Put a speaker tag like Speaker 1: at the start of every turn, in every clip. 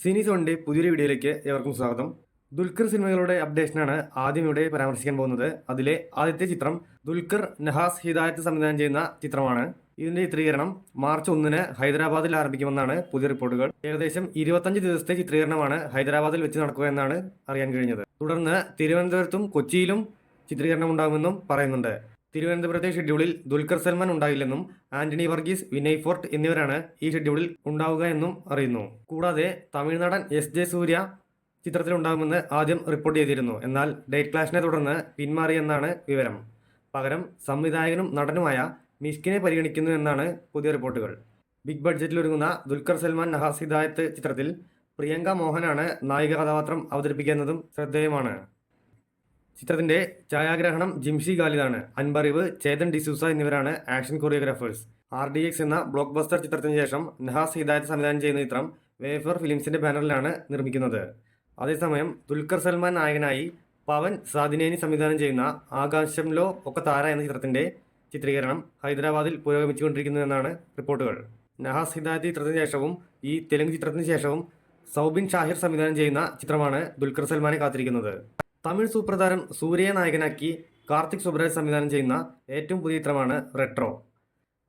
Speaker 1: സിനി സോണിന്റെ പുതിയൊരു വീഡിയോയിലേക്ക് ഏവർക്കും സ്വാഗതം. ദുൽഖർ സിനിമകളുടെ അപ്ഡേഷനാണ് ആദ്യം ഇവിടെ പരാമർശിക്കാൻ പോകുന്നത്. അതിലെ ആദ്യത്തെ ചിത്രം ദുൽഖർ നഹാസ് ഹിദായത്ത് സംവിധാനം ചെയ്യുന്ന ചിത്രമാണ്. ഇതിന്റെ ചിത്രീകരണം മാർച്ച് 1 ഹൈദരാബാദിൽ ആരംഭിക്കുമെന്നാണ് പുതിയ റിപ്പോർട്ടുകൾ. ഏകദേശം 25 ദിവസത്തെ ചിത്രീകരണമാണ് ഹൈദരാബാദിൽ വെച്ച് നടക്കുക എന്നാണ് അറിയാൻ കഴിഞ്ഞത്. തുടർന്ന് തിരുവനന്തപുരത്തും കൊച്ചിയിലും ചിത്രീകരണം ഉണ്ടാകുമെന്നും പറയുന്നുണ്ട്. തിരുവനന്തപുരത്തെ ഷെഡ്യൂളിൽ ദുൽഖർ സൽമാൻ ഉണ്ടാകില്ലെന്നും ആന്റണി വർഗീസ്, വിനയ് ഫോർട്ട് എന്നിവരാണ് ഈ ഷെഡ്യൂളിൽ ഉണ്ടാവുക എന്നും അറിയുന്നു. കൂടാതെ തമിഴ്നാടൻ എസ്.ജെ. സൂര്യ ചിത്രത്തിലുണ്ടാകുമെന്ന് ആദ്യം റിപ്പോർട്ട് ചെയ്തിരുന്നു. എന്നാൽ ഡേറ്റ് ക്ലാഷിനെ തുടർന്ന് പിന്മാറിയെന്നാണ് വിവരം. പകരം സംവിധായകനും നടനുമായ മിഷ്കിനെ പരിഗണിക്കുന്നു എന്നാണ് പുതിയ റിപ്പോർട്ടുകൾ. ബിഗ് ബഡ്ജറ്റിൽ ഒരുങ്ങുന്ന ദുൽഖർ സൽമാൻ നഹാസ് ഹിദായത്ത് ചിത്രത്തിൽ പ്രിയങ്ക മോഹനാണ് നായിക കഥാപാത്രം അവതരിപ്പിക്കുന്നതും ശ്രദ്ധേയമാണ്. ചിത്രത്തിന്റെ ഛായാഗ്രഹണം ജിംഷി ഖാലിദാണ്. അൻപറിവ്, ചേതൻ ഡിസൂസ എന്നിവരാണ് ആക്ഷൻ കൊറിയോഗ്രാഫേഴ്സ്. RDX എന്ന ബ്ലോക്ക് ബസ്റ്റർ ചിത്രത്തിന് ശേഷം നഹാസ് ഹിദായത്ത് സംവിധാനം ചെയ്യുന്ന ചിത്രം വേഫർ ഫിലിംസിന്റെ ബാനറിലാണ് നിർമ്മിക്കുന്നത്. അതേസമയം ദുൽഖർ സൽമാൻ നായകനായി പവൻ സാദിനേനി സംവിധാനം ചെയ്യുന്ന ആകാശംലോ ഒക്കെ താര എന്ന ചിത്രത്തിന്റെ ചിത്രീകരണം ഹൈദരാബാദിൽ പുരോഗമിച്ചുകൊണ്ടിരിക്കുന്നു എന്നാണ് റിപ്പോർട്ടുകൾ. നഹാസ് ഹിദായത്ത് ചിത്രത്തിന് ശേഷവും ഈ തെലുങ്ക് ചിത്രത്തിന് ശേഷവും സൗബിൻ ഷാഹിർ സംവിധാനം ചെയ്യുന്ന ചിത്രമാണ് ദുൽഖർ സൽമാനെ കാത്തിരിക്കുന്നത്. തമിഴ് സൂപ്പർ താരം സൂര്യയെ നായകനാക്കി കാർത്തിക് സുബ്രാജ് സംവിധാനം ചെയ്യുന്ന ഏറ്റവും പുതിയ ചിത്രമാണ് റെട്രോ.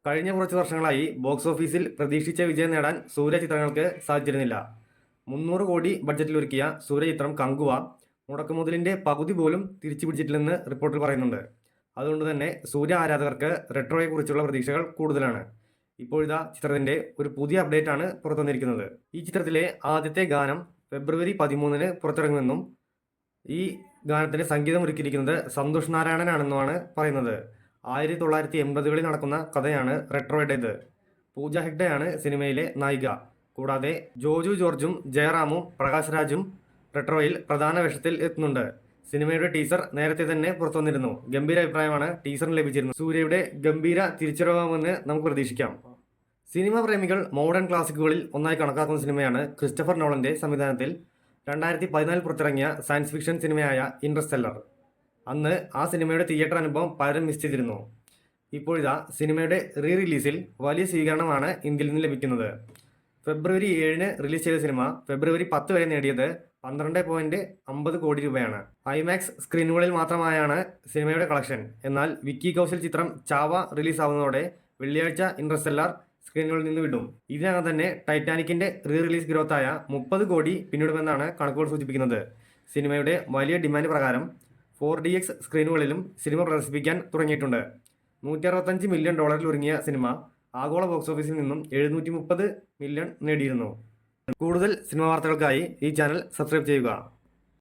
Speaker 1: കഴിഞ്ഞ കുറച്ച് വർഷങ്ങളായി ബോക്സ് ഓഫീസിൽ പ്രതീക്ഷിച്ച വിജയം നേടാൻ സൂര്യ ചിത്രങ്ങൾക്ക് സാധിച്ചിരുന്നില്ല. 300 കോടി ബഡ്ജറ്റിലൊരുക്കിയ സൂര്യ ചിത്രം കങ്കുവ മുടക്കുമുതലിന്റെ പകുതി പോലും തിരിച്ചു പിടിച്ചിട്ടില്ലെന്ന് റിപ്പോർട്ടിൽ പറയുന്നുണ്ട്. അതുകൊണ്ട് തന്നെ സൂര്യ ആരാധകർക്ക് റെട്രോയെക്കുറിച്ചുള്ള പ്രതീക്ഷകൾ കൂടുതലാണ്. ഇപ്പോഴിതാ ചിത്രത്തിന്റെ ഒരു പുതിയ അപ്ഡേറ്റ് ആണ് പുറത്തു വന്നിരിക്കുന്നത്. ഈ ചിത്രത്തിലെ ആദ്യത്തെ ഗാനം ഫെബ്രുവരി 13 പുറത്തിറങ്ങുമെന്നും ഈ ഗാനത്തിന് സംഗീതം ഒരുക്കിയിരിക്കുന്നത് സന്തോഷ് നാരായണനാണെന്നുമാണ് പറയുന്നത്. 1980കളിൽ നടക്കുന്ന കഥയാണ് റെട്രോയുടേത്. പൂജ ഹെഗ്ഡെയാണ് സിനിമയിലെ നായിക. കൂടാതെ ജോജു ജോർജും ജയറാമും പ്രകാശ് രാജും റെട്രോയിൽ പ്രധാന വേഷത്തിൽ എത്തുന്നുണ്ട്. സിനിമയുടെ ടീസർ നേരത്തെ തന്നെ പുറത്തു വന്നിരുന്നു. ഗംഭീര അഭിപ്രായമാണ് ടീസറിന് ലഭിച്ചിരുന്നത്. സൂര്യയുടെ ഗംഭീര തിരിച്ചുവരവാകുമെന്ന് നമുക്ക് പ്രതീക്ഷിക്കാം. സിനിമാ പ്രേമികൾ മോഡേൺ ക്ലാസിക്കുകളിൽ ഒന്നായി കണക്കാക്കുന്ന സിനിമയാണ് ക്രിസ്റ്റഫർ നോളന്റെ സംവിധാനത്തിൽ 2014 പുറത്തിറങ്ങിയ സയൻസ് ഫിക്ഷൻ സിനിമയായ ഇന്റർസ്റ്റെല്ലർ. അന്ന് ആ സിനിമയുടെ തിയേറ്റർ അനുഭവം പലരും മിസ് ചെയ്തിരുന്നു. ഇപ്പോഴിതാ സിനിമയുടെ റിലീസിൽ വലിയ സ്വീകരണമാണ് ഇന്ത്യയിൽ നിന്ന് ലഭിക്കുന്നത്. ഫെബ്രുവരി 7 റിലീസ് ചെയ്ത സിനിമ ഫെബ്രുവരി 10 വരെ നേടിയത് 12.50 കോടി രൂപയാണ്. ഐമാക്സ് സ്ക്രീനുകളിൽ മാത്രമായാണ് സിനിമയുടെ കളക്ഷൻ. എന്നാൽ വിക്കി കൗശൽ ചിത്രം ചാവ റിലീസ് ആവുന്നതോടെ വെള്ളിയാഴ്ച ഇന്റർസ്റ്റെല്ലർ സ്ക്രീനുകളിൽ നിന്ന് വിടും. ഇതിനകം തന്നെ ടൈറ്റാനിക്കിന്റെ റിലീസ് ഗ്രോത്തായ 30 കോടി പിന്നിടുമെന്നാണ് കണക്കുകൾ സൂചിപ്പിക്കുന്നത്. സിനിമയുടെ വലിയ ഡിമാൻഡ് പ്രകാരം 4DX സ്ക്രീനുകളിലും സിനിമ പ്രദർശിപ്പിക്കാൻ തുടങ്ങിയിട്ടുണ്ട്. $165 മില്യൺ ഒരുങ്ങിയ സിനിമ ആഗോള ബോക്സ് ഓഫീസിൽ നിന്നും 730 മില്യൺ നേടിയിരുന്നു. കൂടുതൽ സിനിമാ വാർത്തകൾക്കായി ഈ ചാനൽ സബ്സ്ക്രൈബ് ചെയ്യുക.